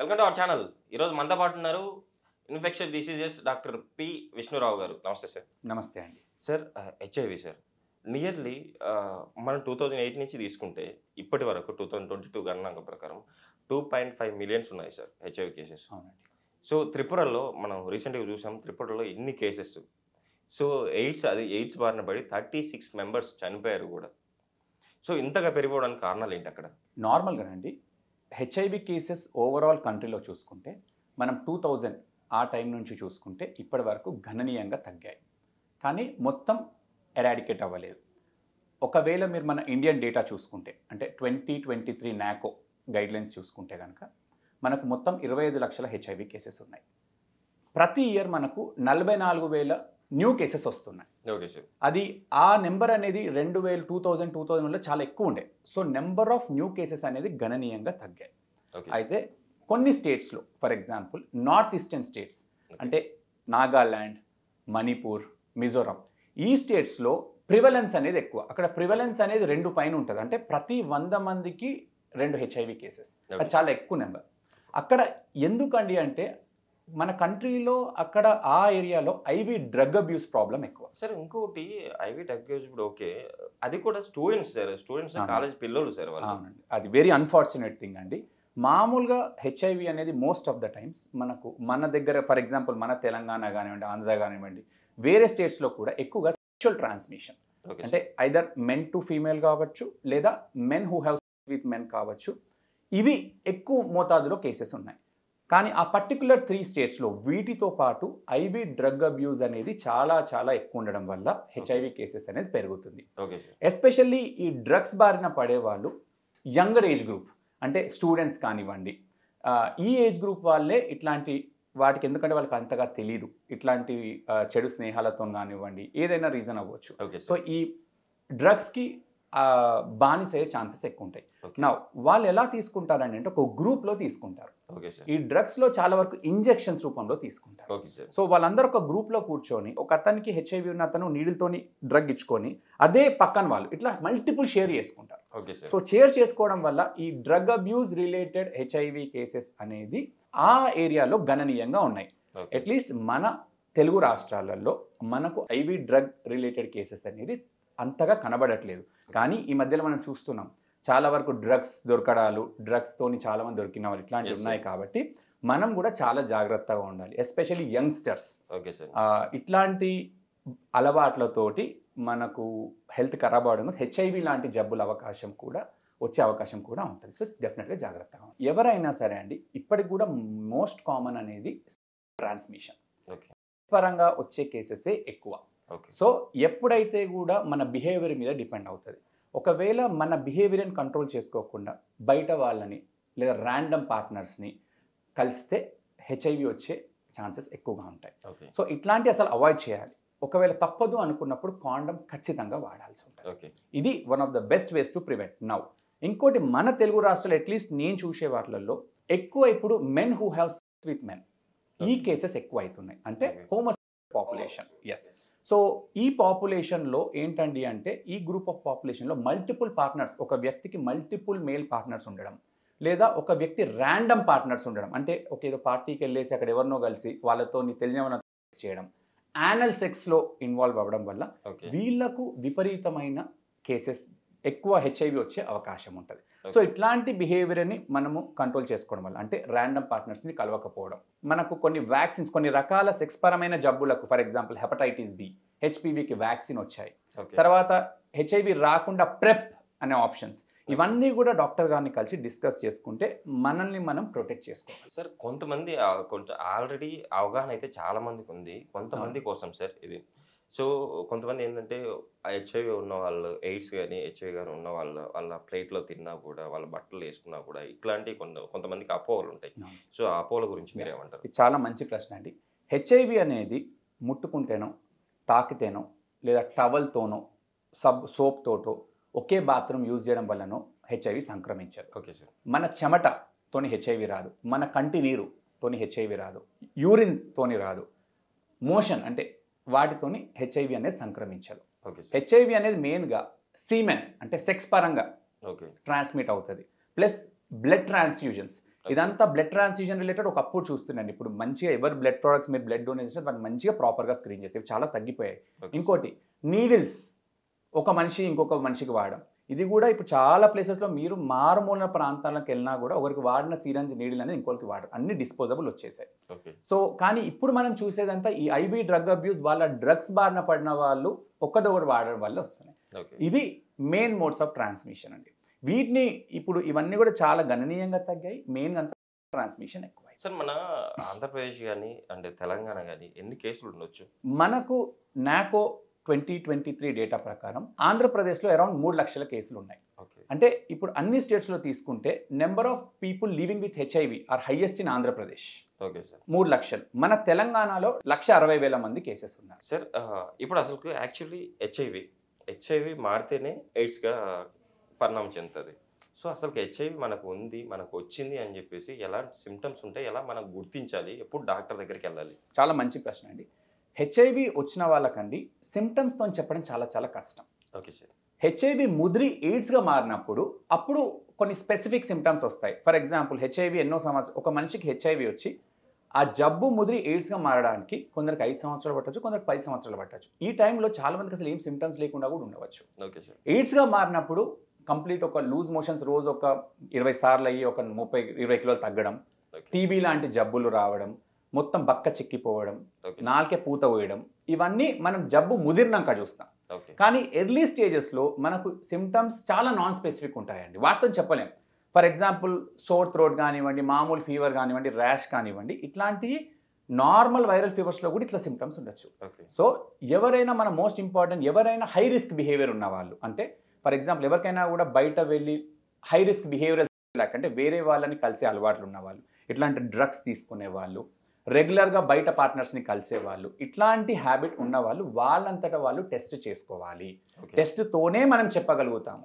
Welcome to our channel. ఈరోజు మనతో పాటు ఉన్నారు infectious diseases doctor P Vishnu Rao గారు. నమస్తే సార్. నమస్తే అండి. సార్ హెచ్ఐవి సార్ నియర్లీ మనం 2008 నుంచి తీసుకుంటే ఇప్పటి వరకు 2022 గణనాంక ప్రకారం 2.5 మిలియన్స్ ఉన్నాయి సార్ హెచ్ఐవి కేసెస్. అవునండి. సో త్రిపురలో మనం రీసెంట్గా చూసాం, త్రిపురలో ఎన్ని కేసెస్. సో ఎయిడ్స్ బారిన పడి 36 మెంబర్స్ చనిపోయారు కూడా. సో ఇంతగా పెరిగిపోవడానికి కారణాలు ఏంటి అక్కడ? నార్మల్గానండి హెచ్ఐవి కేసెస్ ఓవరాల్ కంట్రీలో చూసుకుంటే మనం 2000 ఆ టైం నుంచి చూసుకుంటే ఇప్పటి వరకు గణనీయంగా తగ్గాయి, కానీ మొత్తం ఎరాడికేట్ అవ్వలేదు. ఒకవేళ మీరు మన ఇండియన్ డేటా చూసుకుంటే అంటే 2023 నాకో గైడ్లైన్స్ చూసుకుంటే కనుక మనకు మొత్తం 25 లక్షల హెచ్ఐవి కేసెస్ ఉన్నాయి. ప్రతి ఇయర్ మనకు 44,000 న్యూ కేసెస్ వస్తున్నాయి. Okay sir. అది ఆ నెంబర్ అనేది 2000 చాలా ఎక్కువ ఉండే. So number of new cases అనేది గణనీయంగా తగ్గాయి. అయితే కొన్ని స్టేట్స్లో, for example north eastern states అంటే నాగాల్యాండ్, మణిపూర్, మిజోరాం, ఈ స్టేట్స్లో ప్రివలెన్స్ అనేది ఎక్కువ. అక్కడ ప్రివలెన్స్ అనేది 2 పైన ఉంటుంది. అంటే ప్రతి 100 మందికి 2 హెచ్ఐవి కేసెస్. అది చాలా ఎక్కువ నెంబర్. అక్కడ ఎందుకండి అంటే మన కంట్రీలో అక్కడ ఆ ఏరియాలో ఐవి డ్రగ్ అబ్యూస్ ప్రాబ్లం ఎక్కువ. సార్ ఇంకోటి ఐవి డ్రగ్ అబ్యూస్ ఇప్పుడు ఓకే, అది కూడా స్టూడెంట్స్ కాలేజ్ పిల్లలు సార్ వాళ్ళు. అవునండి, అది వెరీ అన్ఫార్చునేట్ థింగ్ అండి. మామూలుగా హెచ్ఐవి అనేది మోస్ట్ ఆఫ్ ద టైమ్స్ మన దగ్గర, ఫర్ ఎగ్జాంపుల్ మన తెలంగాణ కానివ్వండి, ఆంధ్ర కానివ్వండి, వేరే స్టేట్స్లో కూడా ఎక్కువగా సెక్షువల్ ట్రాన్స్మిషన్ అంటే ఐదర్ మెన్ టు ఫీమేల్ కావచ్చు లేదా men who have with men కావచ్చు. ఇవి ఎక్కువ మోతాదులో కేసెస్ ఉన్నాయి. కానీ ఆ పర్టికులర్ 3 స్టేట్స్లో వీటితో పాటు ఐవి డ్రగ్ అబ్యూస్ అనేది చాలా చాలా ఎక్కువ ఉండడం వల్ల హెచ్ఐవి కేసెస్ అనేది పెరుగుతుంది. ఎస్పెషల్లీ ఈ డ్రగ్స్ బారిన పడే వాళ్ళు యంగర్ ఏజ్ గ్రూప్ అంటే స్టూడెంట్స్ కానివ్వండి, ఈ ఏజ్ గ్రూప్ వాళ్ళే ఇట్లాంటి వాటికి, ఎందుకంటే వాళ్ళకి అంతగా తెలీదు, ఇట్లాంటి చెడు స్నేహాలతో కానివ్వండి, ఏదైనా రీజన్ అవ్వచ్చు. సో ఈ డ్రగ్స్కి బానిస అయ్యే ఛాన్సెస్ ఎక్కువ ఉంటాయి. నా వాళ్ళు ఎలా తీసుకుంటారని అంటే ఒక గ్రూప్లో తీసుకుంటారు. ఈ డ్రగ్స్లో చాలా వరకు ఇంజెక్షన్స్ రూపంలో తీసుకుంటారు. సో వాళ్ళందరూ ఒక గ్రూప్లో కూర్చొని ఒక అతనికి హెచ్ఐవి ఉన్న అతను నీడిల్తోని డ్రగ్ ఇచ్చుకొని అదే పక్కన వాళ్ళు ఇట్లా మల్టిపుల్ షేర్ చేసుకుంటారు. సో షేర్ చేసుకోవడం వల్ల ఈ drug abuse related HIV cases అనేది ఆ ఏరియాలో గణనీయంగా ఉన్నాయి. అట్లీస్ట్ మన తెలుగు రాష్ట్రాలలో మనకు ఐవి డ్రగ్ రిలేటెడ్ కేసెస్ అనేది అంతగా కనబడట్లేదు. కానీ ఈ మధ్యలో మనం చూస్తున్నాం చాలా వరకు డ్రగ్స్ దొరకడాలు, డ్రగ్స్తోని చాలామంది దొరికిన వాళ్ళు ఇట్లాంటివి ఉన్నాయి. కాబట్టి మనం కూడా చాలా జాగ్రత్తగా ఉండాలి, ఎస్పెషల్లీ యంగ్స్టర్స్. ఇట్లాంటి అలవాట్లతోటి మనకు హెల్త్ ఖరాబ్ అవడం, హెచ్ఐవి లాంటి జబ్బుల వచ్చే అవకాశం కూడా ఉంటుంది. సో డెఫినెట్గా జాగ్రత్తగా ఉండాలి. ఎవరైనా సరే అండి, ఇప్పటికి కూడా మోస్ట్ కామన్ అనేది ట్రాన్స్మిషన్ పరంగా వచ్చే కేసెసే ఎక్కువ. సో ఎప్పుడైతే కూడా మన బిహేవియర్ మీద డిపెండ్ అవుతుంది. ఒకవేళ మన బిహేవియర్ని కంట్రోల్ చేసుకోకుండా బయట వాళ్ళని లేదా ర్యాండమ్ పార్ట్నర్స్ని కలిస్తే హెచ్ఐవి వచ్చే ఛాన్సెస్ ఎక్కువగా ఉంటాయి. సో ఇట్లాంటి అసలు అవాయిడ్ చేయాలి. ఒకవేళ తప్పదు అనుకున్నప్పుడు కాండమ్ ఖచ్చితంగా వాడాల్సి ఉంటుంది. ఇది one of the best ways to prevent. Now ఇంకోటి, మన తెలుగు రాష్ట్రాలు అట్లీస్ట్ నేను చూసే వాటిల్లో ఎక్కువ ఇప్పుడు men who have sex with men, ఈ కేసెస్ ఎక్కువ అవుతున్నాయి. అంటే హోమోసెక్షువల్ పాపులేషన్. ఎస్. సో ఈ పాపులేషన్లో ఏంటండి అంటే ఈ గ్రూప్ ఆఫ్ పాపులేషన్లో మల్టిపుల్ పార్ట్నర్స్, ఒక వ్యక్తికి మల్టిపుల్ మేల్ పార్ట్నర్స్ ఉండడం, లేదా ఒక వ్యక్తి ర్యాండమ్ పార్ట్నర్స్ ఉండడం, అంటే ఒక ఏదో పార్టీకి వెళ్ళేసి అక్కడ ఎవరినో కలిసి వాళ్ళతో తెలియని చేయడం, యానల్ సెక్స్లో ఇన్వాల్వ్ అవ్వడం వల్ల వీళ్లకు విపరీతమైన కేసెస్, ఎక్కువ హెచ్ఐవి వచ్చే అవకాశం ఉంటుంది. సో ఇట్లాంటి బిహేవియర్ని మనము కంట్రోల్ చేసుకోవడం వల్ల, అంటే ర్యాండమ్ పార్ట్నర్స్ని కలవకపోవడం, మనకు కొన్ని వ్యాక్సిన్స్, కొన్ని రకాల సెక్స్ పరమైన జబ్బులకు, ఫర్ ఎగ్జాంపుల్ హెపటైటిస్ బి, హెచ్పివికి వ్యాక్సిన్ వచ్చాయి. తర్వాత హెచ్ఐవి రాకుండా ప్రెప్ అనే ఆప్షన్స్, ఇవన్నీ కూడా డాక్టర్ గారిని కలిసి డిస్కస్ చేసుకుంటే మనల్ని మనం ప్రొటెక్ట్ చేసుకోవాలి. సార్ కొంతమంది ఆల్రెడీ అవగాహన అయితే చాలా మందికి ఉంది, కొంతమంది కోసం సార్ ఇది. సో కొంతమంది ఏంటంటే హెచ్ఐవి ఉన్న వాళ్ళు, ఎయిడ్స్ కానీ హెచ్ఐవి కానీ ఉన్న వాళ్ళ ప్లేట్లో తిన్నా కూడా, వాళ్ళ బట్టలు వేసుకున్నా కూడా ఇట్లాంటి కొంతమందికి అపోహలు ఉంటాయి. సో ఆ అపోహల గురించి మీరు ఏమంటారు? ఇది చాలా మంచి ప్రశ్న అండి. హెచ్ఐవి అనేది ముట్టుకుంటేనో, తాకితేనో, లేదా టవల్తోనో, సోప్తోటో, ఒకే బాత్రూమ్ యూజ్ చేయడం వల్లనో హెచ్ఐవి సంక్రమించదు. Okay sir. మన చెమటతోని హెచ్ఐవి రాదు, మన కంటి నీరుతోని హెచ్ఐవి రాదు, యూరిన్తోని రాదు, మోషన్ అంటే వాటితోని హెచ్ఐవి అనేది సంక్రమించదు. హెచ్ఐవి అనేది మెయిన్గా సీమెన్ అంటే సెక్స్ పరంగా ట్రాన్స్మిట్ అవుతుంది. ప్లస్ బ్లడ్ ట్రాన్స్ఫ్యూజన్స్, ఇదంతా బ్లడ్ ట్రాన్స్ఫ్యూజన్ రిలేటెడ్ ఒకప్పుడు చూస్తున్నాండి. ఇప్పుడు మంచిగా ఎవరు బ్లడ్ ప్రొడక్ట్స్ మీరు బ్లడ్ డొనేట్ చేస్తే వాటిని మంచిగా ప్రాపర్గా స్క్రీన్ చేస్తే చాలా తగ్గిపోయాయి. ఇంకోటి నీడిల్స్ ఒక మనిషి ఇంకొక మనిషికి వాడడం, ఇది కూడా ఇప్పుడు చాలా ప్లేసెస్లో మీరు మారుమూల ప్రాంతాలకు వెళ్ళినా కూడా ఒకరికి వాడిన సిరంజ్ నీడిల్ అనేది ఇంకొకరికి వాడరు, అన్ని డిస్పోజబుల్ వచ్చేసాయి. సో కానీ ఇప్పుడు మనం చూసేదంతా ఈ ఐబీ డ్రగ్ అబ్యూస్ వాళ్ళ డ్రగ్స్ బారిన పడిన వాళ్ళు ఒకదొకరు వాడడం వల్ల వస్తున్నాయి. ఇవి మెయిన్ మోడ్స్ ఆఫ్ ట్రాన్స్మిషన్ అండి. వీటిని ఇప్పుడు ఇవన్నీ కూడా చాలా గణనీయంగా తగ్గాయి. మెయిన్ అంతా ట్రాన్స్మిషన్ ఎక్కువ. సార్ మన ఆంధ్రప్రదేశ్ కానీ అంటే తెలంగాణ కానీ ఎన్ని కేసులు ఉండొచ్చు? మనకు నాకో 2023 డేటా ప్రకారం ఆంధ్రప్రదేశ్లో అరౌండ్ 3 లక్షల కేసులు ఉన్నాయి. అంటే ఇప్పుడు అన్ని స్టేట్స్లో తీసుకుంటే number of people living with HIV are highest in Andhra Pradesh. Okay sir, 3 లక్షలు. మన తెలంగాణలో 1,60,000 మంది కేసెస్ ఉన్నారు. సార్ ఇప్పుడు అసలు యాక్చువల్లీ హెచ్ఐవి మారితేనే ఎయిడ్స్గా పరిణామం చెందుతుంది. సో అసలు హెచ్ఐవి మనకు ఉంది, మనకు వచ్చింది అని చెప్పేసి ఎలాంటి సిమ్టమ్స్ ఉంటాయి, ఎలా మనం గుర్తించాలి, ఎప్పుడు డాక్టర్ దగ్గరికి వెళ్ళాలి? చాలా మంచి ప్రశ్న అండి. హెచ్ఐవి వచ్చిన వాళ్ళకండి సిమ్టమ్స్తో చెప్పడం చాలా చాలా కష్టం. Okay sir. హెచ్ఐవి ముదిరి ఎయిడ్స్గా మారినప్పుడు అప్పుడు కొన్ని స్పెసిఫిక్ సిమ్టమ్స్ వస్తాయి. ఫర్ ఎగ్జాంపుల్ హెచ్ఐవి ఎన్నో సంవత్సరాలు ఒక మనిషికి హెచ్ఐవి వచ్చి ఆ జబ్బు ముదిరి ఎయిడ్స్గా మారడానికి కొందరికి 5 సంవత్సరాలు పట్టవచ్చు, కొందరికి 10 సంవత్సరాలు పట్టవచ్చు. ఈ టైంలో చాలా మందికి అసలు ఏం సిమ్టమ్స్ లేకుండా కూడా ఉండవచ్చు. Okay sir. ఎయిడ్స్గా మారినప్పుడు కంప్లీట్ ఒక లూజ్ మోషన్స్ రోజు ఒక 20 సార్లు అయ్యి ఒక 30-20 కిలోలు తగ్గడం, టీబీ లాంటి జబ్బులు రావడం, మొత్తం బక్క చిక్కిపోవడం, నాలుకే పూత పోయడం, ఇవన్నీ మనం జబ్బు ముదిరినాక చూస్తాం. కానీ ఎర్లీ స్టేజెస్లో మనకు సిమ్టమ్స్ చాలా నాన్ స్పెసిఫిక్ ఉంటాయండి, వాటితో చెప్పలేం. ఫర్ ఎగ్జాంపుల్ సోర్ థ్రోట్ కానివ్వండి, మామూలు ఫీవర్ కానివ్వండి, ర్యాష్ కానివ్వండి, ఇట్లాంటివి నార్మల్ వైరల్ ఫీవర్స్లో కూడా ఇట్లా సిమ్టమ్స్ ఉండొచ్చు. సో ఎవరైనా మన మోస్ట్ ఇంపార్టెంట్ ఎవరైనా హై రిస్క్ బిహేవియర్ ఉన్న వాళ్ళు, అంటే ఫర్ ఎగ్జాంపుల్ ఎవరికైనా కూడా బయట వెళ్ళి హై రిస్క్ బిహేవియర్ అంటే వేరే వాళ్ళని కలిసే అలవాట్లు ఉన్నవాళ్ళు, ఇట్లాంటి డ్రగ్స్ తీసుకునే వాళ్ళు, రెగ్యులర్గా బయట పార్ట్నర్స్ని కలిసేవాళ్ళు, ఇట్లాంటి హ్యాబిట్ ఉన్నవాళ్ళు వాళ్ళంతటా వాళ్ళు టెస్ట్ చేసుకోవాలి. టెస్ట్తోనే మనం చెప్పగలుగుతాము.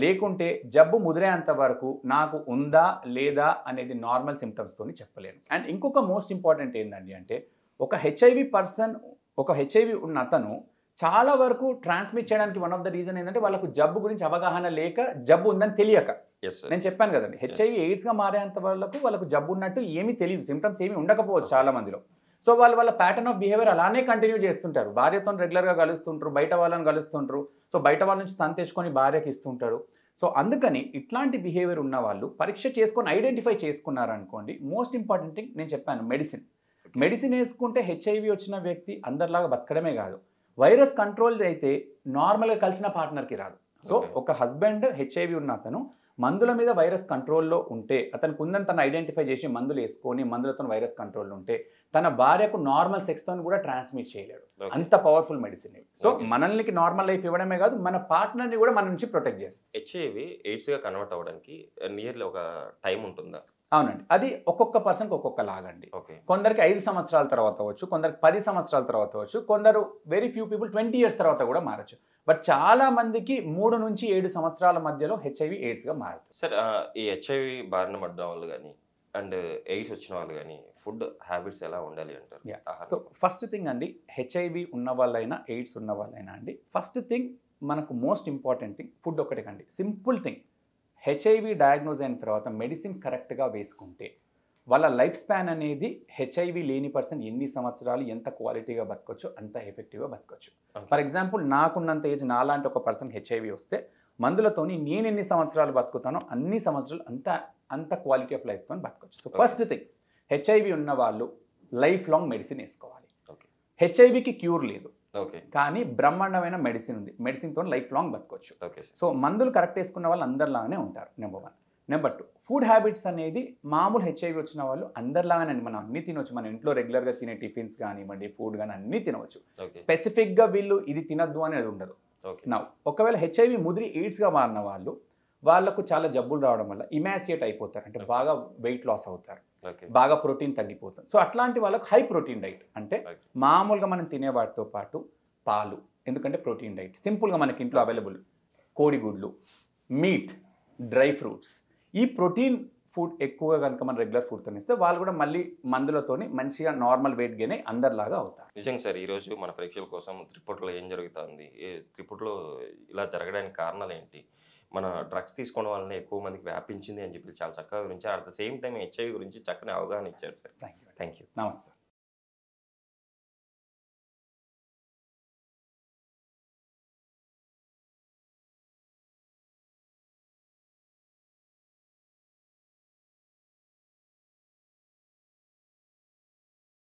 లేకుంటే జబ్బు ముదిరేంత వరకు నాకు ఉందా లేదా అనేది నార్మల్ సిమ్టమ్స్తోని చెప్పలేను. అండ్ ఇంకొక మోస్ట్ ఇంపార్టెంట్ ఏంటండి అంటే ఒక హెచ్ఐవి ఉన్న అతను చాలా వరకు ట్రాన్స్మిట్ చేయడానికి వన్ ఆఫ్ ద రీజన్ ఏంటంటే వాళ్ళకు జబ్బు గురించి అవగాహన లేక, జబ్బు ఉందని తెలియక. నేను చెప్పాను కదండి, హెచ్ఐవి ఎయిడ్స్గా మారేంత వాళ్ళకు జబ్బు ఉన్నట్టు ఏమీ తెలియదు, సిమ్టమ్స్ ఏమీ ఉండకపోవచ్చు చాలా మందిలో. సో వాళ్ళ ప్యాటర్న్ ఆఫ్ బిహేవియర్ అలానే కంటిన్యూ చేస్తుంటారు. భార్యతో రెగ్యులర్గా కలుస్తుంటారు, బయట వాళ్ళని కలుస్తుంటారు. సో బయట వాళ్ళ నుంచి తను తెచ్చుకొని భార్యకి ఇస్తుంటారు. సో అందుకని ఇట్లాంటి బిహేవియర్ ఉన్న వాళ్ళు పరీక్ష చేసుకొని ఐడెంటిఫై చేసుకున్నారనుకోండి, మోస్ట్ ఇంపార్టెంట్ థింగ్ నేను చెప్పాను మెడిసిన్ వేసుకుంటే హెచ్ఐవి వచ్చిన వ్యక్తి అందరిలాగా బతకడమే కాదు, వైరస్ కంట్రోల్ అయితే నార్మల్గా కలిసిన పార్ట్నర్కి రాదు. సో ఒక హస్బెండ్ హెచ్ఐవి ఉన్న అతను మందుల మీద వైరస్ కంట్రోల్లో ఉంటే, అతనికి ఉందని తను ఐడెంటిఫై చేసి మందులు వేసుకొని మందులతో వైరస్ కంట్రోల్లో ఉంటే తన భార్యకు నార్మల్ సెక్స్తో కూడా ట్రాన్స్మిట్ చేయలేడు. అంత పవర్ఫుల్ మెడిసిన్ ఇవి. సో మనల్ని నార్మల్ లైఫ్ ఇవ్వడమే కాదు, మన పార్ట్నర్ని కూడా మన నుంచి ప్రొటెక్ట్ చేస్తుంది. హెచ్ఐవి ఎయిడ్స్గా కన్వర్ట్ అవ్వడానికి నియర్లీ ఒక టైం ఉంటుందా? అవునండి, అది ఒక్కొక్క పర్సన్కి ఒక్కొక్క లాగండి. కొందరికి 5 సంవత్సరాల తర్వాత అవ్వచ్చు, కొందరికి 10 సంవత్సరాల తర్వాత అవ్వచ్చు, కొందరు వెరీ ఫ్యూ పీపుల్ 20 years తర్వాత కూడా మారచ్చు. బట్ చాలా మందికి 3 నుంచి 7 సంవత్సరాల మధ్యలో హెచ్ఐవి ఎయిడ్స్గా మారుతుంది. సార్ ఈ హెచ్ఐవి బారిన పడ్డ వాళ్ళు కానీ అండ్ ఎయిడ్స్ వచ్చిన వాళ్ళు కానీ ఫుడ్ హ్యాబిట్స్ ఎలా ఉండాలి అంటారు? సో ఫస్ట్ థింగ్ అండి, హెచ్ఐవి ఉన్న వాళ్ళైనా ఎయిడ్స్ ఉన్న వాళ్ళైనా అండి, ఫస్ట్ థింగ్ మనకు మోస్ట్ ఇంపార్టెంట్ థింగ్ ఫుడ్ ఒకటే కండి. సింపుల్ థింగ్, హెచ్ఐవి డయాగ్నోజ్ అయిన తర్వాత మెడిసిన్ కరెక్ట్గా వేసుకుంటే వాళ్ళ లైఫ్ స్పాన్ అనేది హెచ్ఐవి లేని పర్సన్ ఎన్ని సంవత్సరాలు ఎంత క్వాలిటీగా బతకొచ్చు అంత ఎఫెక్టివ్గా బతకొచ్చు. ఫర్ ఎగ్జాంపుల్ నాకున్నంత ఏజ్ నాలాంటి ఒక పర్సన్ హెచ్ఐవి వస్తే మందులతోని నేను ఎన్ని సంవత్సరాలు బతుకుతానో అన్ని సంవత్సరాలు అంత క్వాలిటీ ఆఫ్ లైఫ్తో బతకొచ్చు. సో ఫస్ట్ థింగ్, హెచ్ఐవి ఉన్న వాళ్ళు లైఫ్ లాంగ్ మెడిసిన్ వేసుకోవాలి. హెచ్ఐవికి క్యూర్ లేదు, కానీ బ్రహ్మాండమైన మెడిసిన్ ఉంది, మెడిసిన్తో లైఫ్ లాంగ్ బతకొచ్చు. సో మందులు కరెక్ట్ వేసుకున్న వాళ్ళు అందరిలాగానే ఉంటారు, నెంబర్ 1. నెంబర్ 2, ఫుడ్ హ్యాబిట్స్ అనేది మామూలు హెచ్ఐవి వచ్చిన వాళ్ళు అందరిలాగానే మనం అన్ని తినవచ్చు. మన ఇంట్లో రెగ్యులర్గా తినే టిఫిన్స్ కానివ్వండి, ఫుడ్ కానీ అన్నీ తినవచ్చు. స్పెసిఫిక్గా వీళ్ళు ఇది తినద్దు అనేది ఉండదు. ఒకవేళ హెచ్ఐవి ముదిరి ఎయిడ్స్గా మారిన వాళ్ళకు చాలా జబ్బులు రావడం వల్ల ఇమాసియేట్ అయిపోతారు, అంటే బాగా వెయిట్ లాస్ అవుతారు, బాగా ప్రోటీన్ తగ్గిపోతుంది. సో అట్లాంటి వాళ్ళకు హై ప్రోటీన్ డైట్, అంటే మామూలుగా మనం తినే వాటితో పాటు పాలు, ఎందుకంటే ప్రోటీన్ డైట్ సింపుల్గా మనకి ఇంట్లో అవైలబుల్, కోడిగుడ్లు, మీట్, డ్రై ఫ్రూట్స్, ఈ ప్రోటీన్ ఫుడ్ ఎక్కువగా కనుక మనం రెగ్యులర్ ఫుడ్తో ఇస్తే వాళ్ళు కూడా మళ్ళీ మందులతోని మంచిగా నార్మల్ వెయిట్ గెయిన్ అయ్యి అందరిలాగా అవుతారు. నిజంగా సార్, ఈరోజు మన ప్రేక్షకుల కోసం త్రిపురలో ఏం జరుగుతుంది, త్రిపురలో ఇలా జరగడానికి కారణాలు ఏంటి, మన డ్రగ్స్ తీసుకోవడం వల్లనే ఎక్కువ మందికి వ్యాపించింది అని చెప్పి చాలా చక్కగా గురించి at the same time HIV గురించి చక్కని అవగాహన ఇచ్చారు sir. Thank you. Thank you. నమస్తే.